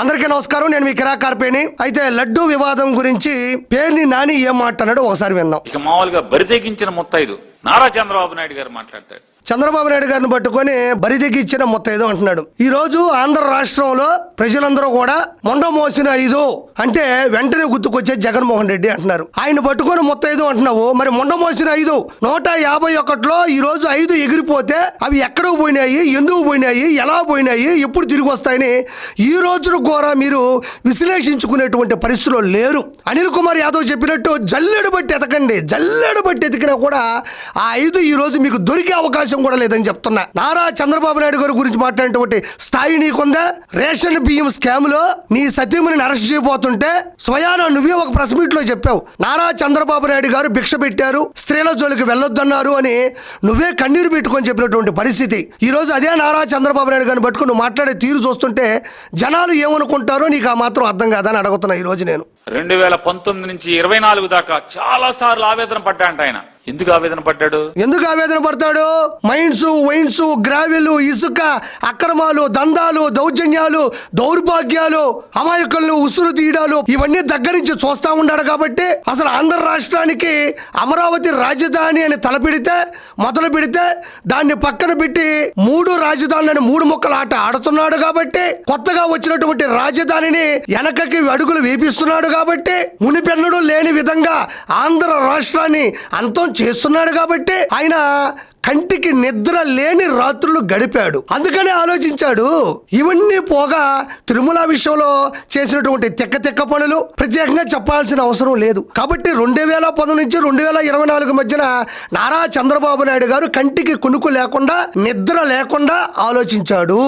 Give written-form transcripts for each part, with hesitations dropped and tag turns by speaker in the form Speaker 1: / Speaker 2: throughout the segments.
Speaker 1: అందరికీ నమస్కారం. నేను మీ కిరా కార్పేని. అయితే లడ్డూ వివాదం గురించి పేర్ని నాని ఏం మాట్లాడాడో ఒకసారి విందాం.
Speaker 2: ఇక మామూలుగా బరితెగించిన ముత్తైదు నారా చంద్రబాబు నాయుడు గారు మాట్లాడతాడు.
Speaker 1: చంద్రబాబు నాయుడు గారిని పట్టుకొని బరిదెగిచ్చిన ముత్తైదు అంటున్నాడు. ఈ రోజు ఆంధ్ర రాష్ట్రంలో ప్రజలందరూ కూడా మొండ మోసిన 5 అంటే వెంటనే గుర్తుకొచ్చే జగన్మోహన్ రెడ్డి అంటున్నారు. ఆయన పట్టుకొని ముత్తైదు అంటున్నావు. మరి మొండ మోసిన 5 151లో ఈ రోజు 5 ఎగిరిపోతే అవి ఎక్కడికి పోయినాయి, ఎందుకు పోయినాయి, ఎలా పోయినాయి, ఎప్పుడు తిరిగి వస్తాయని ఈ రోజు కూడా మీరు విశ్లేషించుకునేటువంటి పరిస్థితుల్లో లేరు. అనిల్ కుమార్ యాదవ్ చెప్పినట్టు జల్లెడు బట్టి ఎతకండి, జల్లెడు బట్టి ఎతికినా కూడా ఆ 5 ఈ రోజు మీకు దొరికే అవకాశం కూడా లేదని చెప్తున్నా. నారా చంద్రబాబు నాయుడు గారి గురించి మాట్లాడినటువంటి స్థాయి నీకుందా? రేషన్ బియ్యం స్కామ్ లో నీ సతీమణిని అరెస్ట్ చేయబోతుంటే స్వయాన నువ్వే ఒక ప్రెస్ మీట్ లో చెప్పావు. నారా చంద్రబాబు నాయుడు గారు భిక్ష పెట్టారు, స్త్రీల జోలికి వెళ్ళొద్దన్నారు అని నువ్వే కన్నీరు పెట్టుకొని చెప్పినటువంటి పరిస్థితి. ఈ రోజు అదే నారా చంద్రబాబు నాయుడు గారిని పట్టుకుని నువ్వు మాట్లాడే తీరు చూస్తుంటే జనాలు ఏమనుకుంటారో నీకు ఆ మాత్రం అర్థం కాదని అడుగుతున్నా. ఈ రోజు నేను
Speaker 2: 2019 నుంచి 24 దాకా చాలా సార్లు ఆవేదన పడ్డాంట ఆయన. ఎందుకు ఆవేదన పడ్డాడు?
Speaker 1: ఎందుకు ఆవేదన పడతాడు? మైన్స్, వైన్స్, గ్రావెల్, ఇసుక అక్రమాలు, దందాలు, దౌర్జన్యాలు, దౌర్భాగ్యాలు, అమాయకులను ఉసురు తీయడాలు ఇవన్నీ దగ్గర నుంచి చూస్తా ఉన్నాడు. కాబట్టి అసలు ఆంధ్ర రాష్ట్రానికి అమరావతి రాజధాని అని మొదలు పెడితే దాన్ని పక్కన పెట్టి 3 రాజధానులను 3 ముక్కల ఆట ఆడుతున్నాడు. కాబట్టి కొత్తగా వచ్చినటువంటి రాజధానిని వెనకకి అడుగులు వేపిస్తున్నాడు. కాబట్టి మునిపెన్నడూ లేని విధంగా ఆంధ్ర రాష్ట్రాన్ని అంతం చేస్తున్నాడు. కాబట్టి ఆయన కంటికి నిద్ర లేని రాత్రులు గడిపాడు. అందుకనే ఆలోచించాడు. ఇవన్నీ పోగా తిరుమల విషయంలో చేసినటువంటి తెక్క పనులు ప్రత్యేకంగా చెప్పాల్సిన అవసరం లేదు. కాబట్టి 2019 నుంచి 2024 మధ్యన నారా చంద్రబాబు నాయుడు గారు కంటికి కునుకు లేకుండా, నిద్ర లేకుండా ఆలోచించాడు.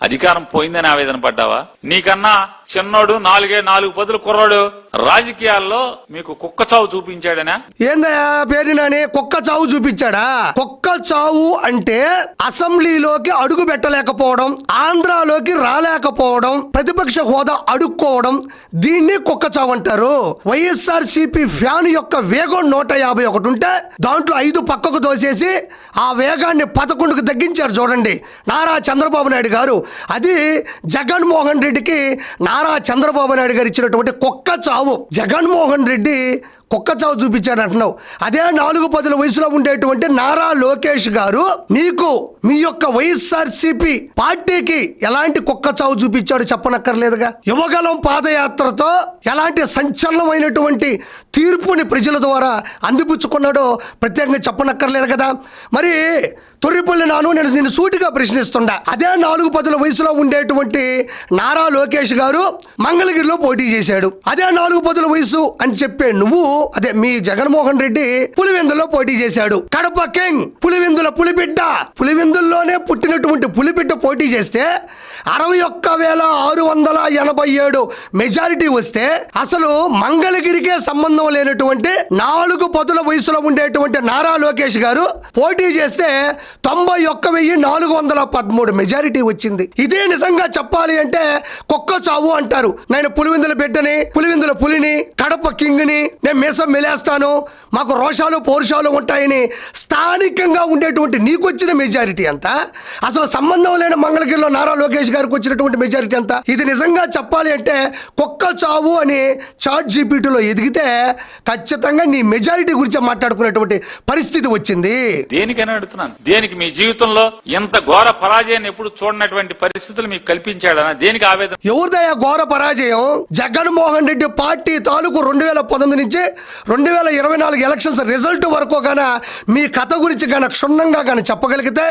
Speaker 2: అధికారం పోయిందని ఆవేదన పడ్డావా? నీకన్నా చిన్నోడు 4 పదులు కుర్రాడు రాజకీయాల్లో మీకు కుక్క చావు చూపించాడనా?
Speaker 1: ఏందయ్యా పేరు నాని కుక్క చావు చూపించాడా? కుక్క చావు అంటే అసెంబ్లీలోకి అడుగు పెట్టలేకపోవడం, ఆంధ్రాలోకి రాలేకపోవడం, ప్రతిపక్ష హోదా అడుక్కోవడం, దీన్ని కుక్క చావు అంటారు. వైఎస్ఆర్సీపీ ఫ్యాన్ యొక్క వేగం 151 ఉంటే దాంట్లో 5 పక్కకు దోసేసి ఆ వేగాన్ని 11కు తగ్గించారు. చూడండి నారా చంద్రబాబు నాయుడు గారు. అది జగన్మోహన్ రెడ్డికి నారా చంద్రబాబు నాయుడు గారు ఇచ్చినటువంటి కుక్క చావు. జగన్మోహన్ రెడ్డి కుక్క చావు చూపించాడు అంటున్నావు. అదే 4-10 వయసులో ఉండేటువంటి నారా లోకేష్ గారు నీకు మీ యొక్క వైఎస్ఆర్సీపీ పార్టీకి ఎలాంటి కుక్క చావు చూపించాడు చెప్పనక్కర్లేదుగా. యువగలం పాదయాత్రతో ఎలాంటి సంచలనమైనటువంటి తీర్పుని ప్రజల ద్వారా అందిపుచ్చుకున్నాడో ప్రత్యేకంగా చెప్పనక్కర్లేదు కదా. మరి తొర్రిపల్లి నేను నిన్ను సూటిగా ప్రశ్నిస్తుండా. అదే 4-10 వయసులో ఉండేటువంటి నారా లోకేష్ గారు మంగళగిరిలో పోటీ చేశాడు. అదే 4-10 వయసు అని చెప్పే నువ్వు అదే మీ జగన్మోహన్ రెడ్డి పులివెందులో పోటీ చేశాడు. కడప కింగ్, పులివెందుల పులిబిడ్డ, పులివెందుల్లోనే పుట్టినటువంటి పులిబిడ్డ పోటీ చేస్తే 61,687 మెజారిటీ వస్తే అసలు మంగళగిరికే సంబంధం లేనటువంటి 4-10 వయసులో ఉండేటువంటి నారా లోకేష్ గారు పోటీ చేస్తే 91,413 మెజారిటీ వచ్చింది. ఇదే నిజంగా చెప్పాలి అంటే కుక్క చావు అంటారు. నేను పులివెందుల బిడ్డని, పులివెందుల పులిని, కడప కింగ్ని, నేను మీసం మెలేస్తాను, మాకు రోషాలు పౌరుషాలు ఉంటాయని స్థానికంగా ఉండేటువంటి నీకు వచ్చిన మెజారిటీ ఎంత? అసలు సంబంధం లేని మంగళగిరిలో నారా లోకేష్ గారికి వచ్చినటువంటి మెజారిటీ ఎంత? ఇది నిజంగా చెప్పాలి అంటే కుక్క చావు అని చాట్ జీపీటీలో ఎదిగితే ఖచ్చితంగా నీ మెజారిటీ గురించి మాట్లాడుకునేటువంటి పరిస్థితి వచ్చింది.
Speaker 2: దేనికైనా అడుగుతున్నాను, దేనికి మీ జీవితంలో ఎంత ఘోర పరాజయాన్ని ఎప్పుడు చూడనటువంటి పరిస్థితులు మీకు కల్పించాడనా? దేనికి ఆవేదన?
Speaker 1: ఎవరిదయ్యా ఘోర పరాజయం? జగన్మోహన్ రెడ్డి పార్టీ తాలూకు 2019 నుంచి 2024 ఎలక్షన్స్ రిజల్ట్ వరకు గాన మీ కథ గురించి గాన క్షుణ్ణంగా గాన చెప్పగలిగితే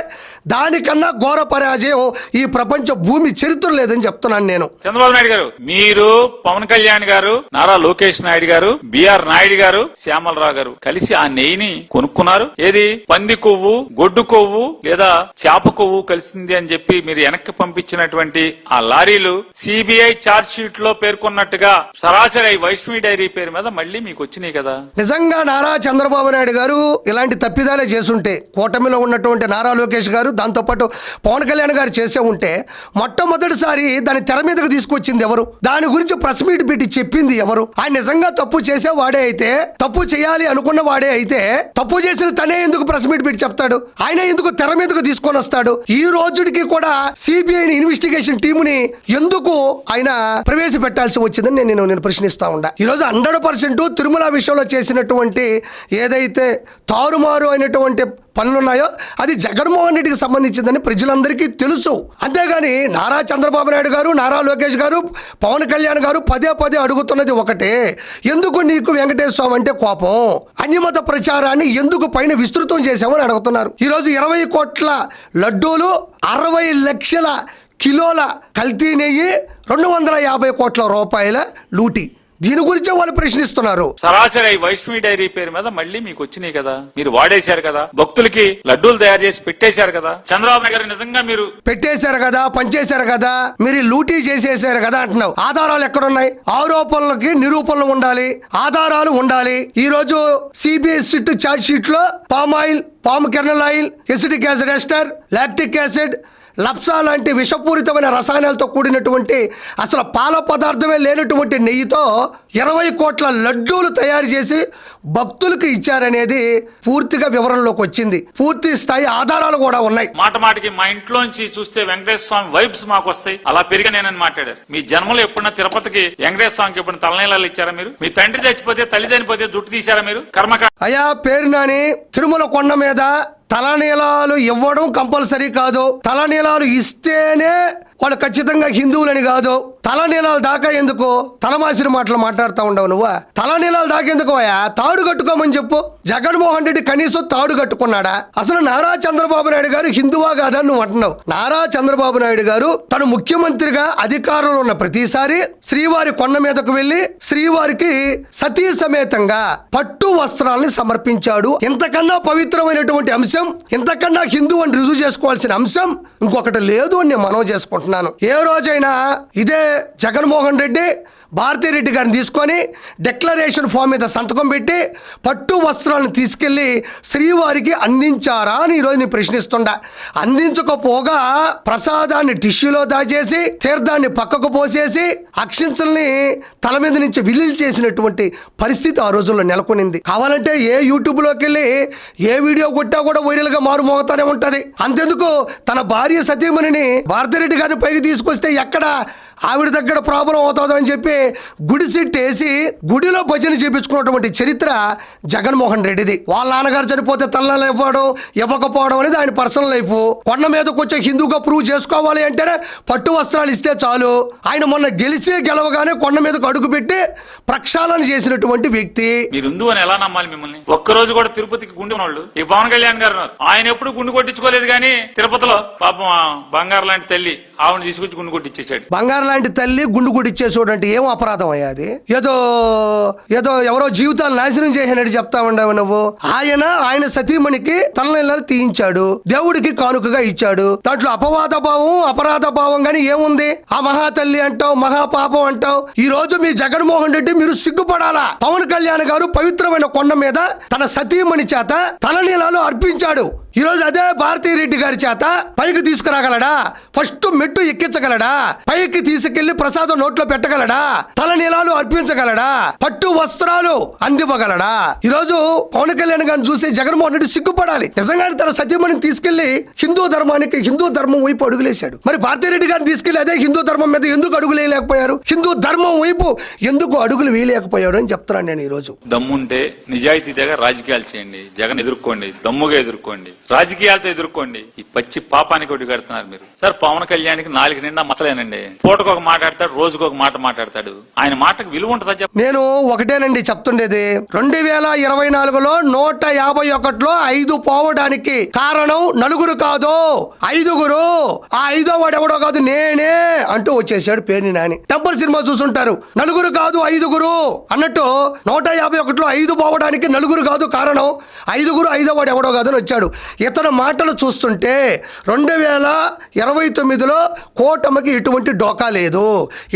Speaker 1: దానికన్నా ఘోర పరాజయం ఈ ప్రపంచ భూమి చరిత్ర లేదని చెప్తున్నాను నేను.
Speaker 2: చంద్రబాబు నాయుడు గారు, మీరు, పవన్ కళ్యాణ్ గారు, నారా లోకేష్ నాయుడు గారు, బిఆర్ నాయుడు గారు, శ్యామలరావు గారు కలిసి ఆ నెయ్యిని కొనుక్కున్నారు. ఏది పంది కొవ్వు, గొడ్డు కొవ్వు లేదా చేప కొవ్వు కలిసింది అని చెప్పి మీరు వెనక్కి పంపించినటువంటి ఆ లారీలు సిబిఐ చార్జ్ షీట్ లో పేర్కొన్నట్టుగా సరాసరి వైష్ణవి డైరీ పేరు మీద మళ్ళీ మీకు వచ్చినాయి కదా.
Speaker 1: నిజంగా నారా చంద్రబాబు నాయుడు గారు ఇలాంటి తప్పిదాలే చేసుంటే కూటమిలో ఉన్నటువంటి నారా లోకేష్ గారు, దాంతోపాటు పవన్ కళ్యాణ్ గారు చేసే ఉంటే మొట్టమొదటిసారి దాన్ని తెర మీదకు తీసుకొచ్చింది ఎవరు? దాని గురించి ప్రెస్ మీట్ పెట్టి చెప్పింది ఎవరు? ఆయన నిజంగా తప్పు చేసే వాడే అయితే, తప్పు చేయాలి అనుకున్న వాడే అయితే, తప్పు చేసిన తనే ఎందుకు ప్రెస్ మీట్ పెట్టి చెప్తాడు? ఆయన ఎందుకు తెర మీదకు తీసుకొని వస్తాడు? ఈ రోజుకి కూడా సిబిఐ ఇన్వెస్టిగేషన్ టీముని ఎందుకు ఆయన ప్రవేశపెట్టాల్సి వచ్చిందని నేను ప్రశ్నిస్తా ఉండా. ఈ రోజు 100% తిరుమల విషయంలో చేసినటువంటి ఏదైతే తారుమారు అయినటువంటి పనులున్నాయో అది జగన్మోహన్ రెడ్డికి సంబంధించిందని ప్రజలందరికీ తెలుసు. అంతేగాని నారా చంద్రబాబు నాయుడు గారు, నారా లోకేష్ గారు, పవన్ కళ్యాణ్ గారు పదే అడుగుతున్నది ఒకటే, ఎందుకు నీకు వెంకటేశ్వర స్వామి అంటే కోపం? అన్యమత ప్రచారాన్ని ఎందుకు పైన విస్తృతం చేశామని అడుగుతున్నారు. ఈరోజు 20 కోట్ల లడ్డూలు, 60 లక్షల కిలోల కల్తీ నెయ్యి, 250 కోట్ల రూపాయల లూటీ, దీని గురించే వాళ్ళు ప్రశ్నిస్తున్నారు.
Speaker 2: సరాసరి వైష్ణవి డైరీ పేరు మీద మళ్ళీ మీకు వచ్చినాయి కదా, మీరు వాడేశారు కదా, భక్తులకి లడ్డూలు తయారు చేసి పెట్టేశారు కదా, చంద్రబాబు నాయుడు గారు నిజంగా మీరు
Speaker 1: పెట్టేశారు కదా, పనిచేశారు కదా, మీరు లూటీ చేసేసారు కదా అంటున్నావు. ఆధారాలు ఎక్కడున్నాయి? ఆరోపణలకి నిరూపణలు ఉండాలి, ఆధారాలు ఉండాలి. ఈ రోజు సిబిఐ సిట్ చార్జ్ షీట్ లో palm oil, palm kernel oil, acetic acid ester, lactic acid, లప్సా లాంటి విషపూరితమైన రసాయనాలతో కూడినటువంటి అసలు పాల పదార్థమే లేనటువంటి నెయ్యితో 20 కోట్ల లడ్డూలు తయారు చేసి భక్తులకు ఇచ్చారనేది పూర్తిగా వివరంలోకి వచ్చింది. పూర్తి స్థాయి ఆధారాలు కూడా ఉన్నాయి.
Speaker 2: మాటికి మా ఇంట్లోంచి చూస్తే వెంకటేశ్వర స్వామి వైబ్స్ మాకు వస్తాయి, అలా పెరిగినేనని మాట్లాడారు. మీ జన్మలో ఎప్పుడన్నా తిరుపతికి వెంకటేశ్వర స్వామికి ఎప్పుడైనా తలనీలాలు ఇచ్చారా మీరు? మీ తండ్రి చచ్చిపోతే, తల్లి చనిపోతే జుట్టు తీశారా మీరు? కర్మక
Speaker 1: అయా పేరు నాని, తిరుమల కొండ మీద తలనీలాలు ఇవ్వడం కంపల్సరీ కాదు. తలనీలాలు ఇస్తేనే వాళ్ళు ఖచ్చితంగా హిందువులని కాదు. తలనీలాలు దాకా ఎందుకు తలమాసిన మాటలు మాట్లాడుతూ ఉండవు నువ్వు? తలనీలాలు దాకా ఎందుకు? తాడు కట్టుకోమని చెప్పు. జగన్మోహన్ రెడ్డి కనీసం తాడు కట్టుకున్నాడా? అసలు నారా చంద్రబాబు నాయుడు గారు హిందువా కాదని నువ్వు అంటున్నావు. నారా చంద్రబాబు నాయుడు గారు తను ముఖ్యమంత్రిగా అధికారంలో ఉన్న ప్రతిసారి శ్రీవారి కొండ మీదకు వెళ్లి శ్రీవారికి సతీ సమేతంగా పట్టు వస్త్రాలని సమర్పించాడు. ఇంతకన్నా పవిత్రమైనటువంటి అంశం, ఇంతకన్నా హిందూ అని రుజువు చేసుకోవాల్సిన అంశం ఇంకొకటి లేదు అని నేను మనవి చేసుకుంటున్నాను. ఏ రోజైనా ఇదే జగన్మోహన్ రెడ్డి భారతీరెడ్డి గారిని తీసుకొని డిక్లరేషన్ ఫామ్ మీద సంతకం పెట్టి పట్టు వస్త్రాలను తీసుకెళ్లి శ్రీవారికి అందించారా అని ఈరోజు నేను ప్రశ్నిస్తుండా. అందించకపోగా ప్రసాదాన్ని టిష్యూలో దాచేసి తీర్థాన్ని పక్కకు పోసేసి అక్షింతల్ని తల మీద నుంచి విలీల్ చేసినటువంటి పరిస్థితి ఆ రోజుల్లో నెలకొనింది. కావాలంటే ఏ యూట్యూబ్లోకి వెళ్ళి ఏ వీడియో కొట్టా కూడా వైరల్ గా మారు మోగుతానే ఉంటది. అంతెందుకు తన భార్య సతీమణిని భారతీరెడ్డి గారిని పైకి తీసుకొస్తే ఎక్కడ ఆవిడ దగ్గర ప్రాబ్లం అవుతుందో అని చెప్పి గుడి సెట్ వేసి గుడిలో భజన చేపించుకున్నటువంటి చరిత్ర జగన్మోహన్ రెడ్డిది. వాళ్ళ నాన్నగారు చనిపోతే తలనీలాలు ఇవ్వకపోవడం అనేది ఆయన పర్సనల్ లైఫ్. కొండ మీదకి వచ్చే హిందూగా ప్రూవ్ చేసుకోవాలి అంటేనే పట్టు వస్త్రాలు ఇస్తే చాలు. ఆయన మొన్న గెలవగానే కొండ మీదకు అడుగు పెట్టి ప్రక్షాళన చేసినటువంటి వ్యక్తి.
Speaker 2: మీరు హిందూ అని ఎలా నమ్మాలి మిమ్మల్ని? ఒక్కరోజు కూడా తిరుపతికి గుండె వాళ్ళు ఈ పవన్ కళ్యాణ్ గారు ఆయన ఎప్పుడు గుండు కొట్టించుకోలేదు, కానీ తిరుపతిలో పాపం బంగారు లాంటి తల్లి ఆవిడ తీసుకొచ్చి గుండు కొట్టించేశాడు.
Speaker 1: బంగారు లాంటి తల్లి గుండు కొట్టించేసాడు అంటే ఏం అపరాధం అయ్యా అది? ఏదో ఎవరో జీవితాలు నాశనం చేసినట్టు చెప్తా ఉండవు నువ్వు. ఆయన సతీమణికి తలనీలాలు తీయించాడు, దేవుడికి కానుకగా ఇచ్చాడు. దాంట్లో అపవాద భావం, అపరాధ భావం గానీ ఏముంది? ఆ మహాతల్లి అంటావు, మహాపాపం అంటావు. ఈ రోజు మీ జగన్మోహన్ రెడ్డి మీరు సిగ్గుపడాలా. పవన్ కళ్యాణ్ గారు పవిత్రమైన కొండ మీద తన సతీమణి చేత తలనీలాలు అర్పించాడు. ఈ రోజు అదే భారతీరెడ్డి గారి చేత పైకి తీసుకురాగలడా? ఫస్ట్ మెట్టు ఎక్కించగలడా? పైకి తీసుకెళ్లి ప్రసాదం నోట్లో పెట్టగలడా? తలనీలాలు అర్పించగలడా? పట్టు వస్త్రాలు అందివ్వగలడా? ఈ రోజు పవన్ కళ్యాణ్ గారిని చూసి జగన్మోహన్ రెడ్డి సిగ్గుపడాలి. నిజంగానే తన సతీమణిని తీసుకెళ్లి హిందూ ధర్మం వైపు అడుగులేశాడు. మరి భారతీరెడ్డి గారిని తీసుకెళ్లి అదే హిందూ ధర్మం మీద ఎందుకు అడుగులు వేయలేకపోయారు? హిందూ ధర్మం వైపు ఎందుకు అడుగులు వేయలేకపోయాడు అని చెప్తున్నాను నేను. ఈ రోజు
Speaker 2: దమ్ముంటే నిజాయితీగా రాజకీయాలు చేయండి, జగన్ ఎదుర్కోండి, దమ్ముగా ఎదుర్కోండి, రాజకీయాలతో ఎదుర్కోండి. ఈ పచ్చి పాపానికి ఒకటి కడుతున్నారు మీరు. సార్ పవన్ కళ్యాణ్కి 4 నిండా మచ్చలేనండి. పూటకు ఒక మాట్లాడతాడు, రోజుకు ఒక మాట మాట్లాడతాడు. ఆయన మాటకు విలువ ఉంటుందా చెప్ప?
Speaker 1: నేను ఒకటేనండి చెప్తుండేది. 2024లో 151లో 5 పోవడానికి కారణం నలుగురు కాదు, 5గురు. ఆ 5వ వాడు ఎవడో కాదు, నేనే అంటూ వచ్చేసాడు Perni Nani. Temper cinema cinema చూసుంటారు. నలుగురు కాదు ఐదుగురు అన్నట్టు 151లో 5 పోవడానికి నలుగురు కాదు కారణం, ఐదుగురు ఐదో వాడు ఎవడో కాదని వచ్చాడు. ఇతని మాటలు చూస్తుంటే 2029లో కూటమికి ఎటువంటి డోకా లేదు.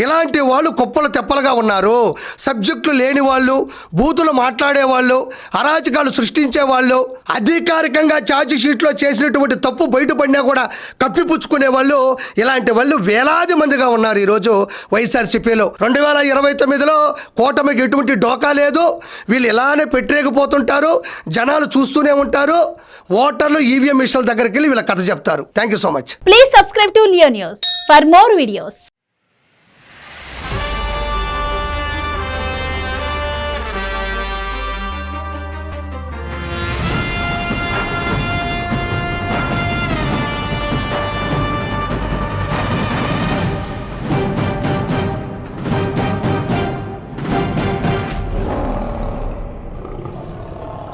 Speaker 1: ఇలాంటి వాళ్ళు కుప్పలు తెప్పలుగా ఉన్నారు. సబ్జెక్టులు లేని వాళ్ళు, బూతులు మాట్లాడే వాళ్ళు, అరాచకాలు సృష్టించే వాళ్ళు, అధికారికంగా ఛార్జ్ షీట్లో చేసినటువంటి తప్పు బయటపడినా కూడా కప్పిపుచ్చుకునే వాళ్ళు, ఇలాంటి వాళ్ళు వేలాది మందిగా ఉన్నారు ఈరోజు వైఎస్ఆర్సీపీలో. 2029లో కూటమికి ఎటువంటి డోకా లేదు. వీళ్ళు ఇలానే పెట్టలేకపోతుంటారు, జనాలు చూస్తూనే ఉంటారు. ఓటర్లు ఈవీఎం మిషన్ల దగ్గరికి వెళ్ళి వీళ్ళ కథ చెప్తారు. Thank you so much.
Speaker 3: Please subscribe to Leo news for more videos.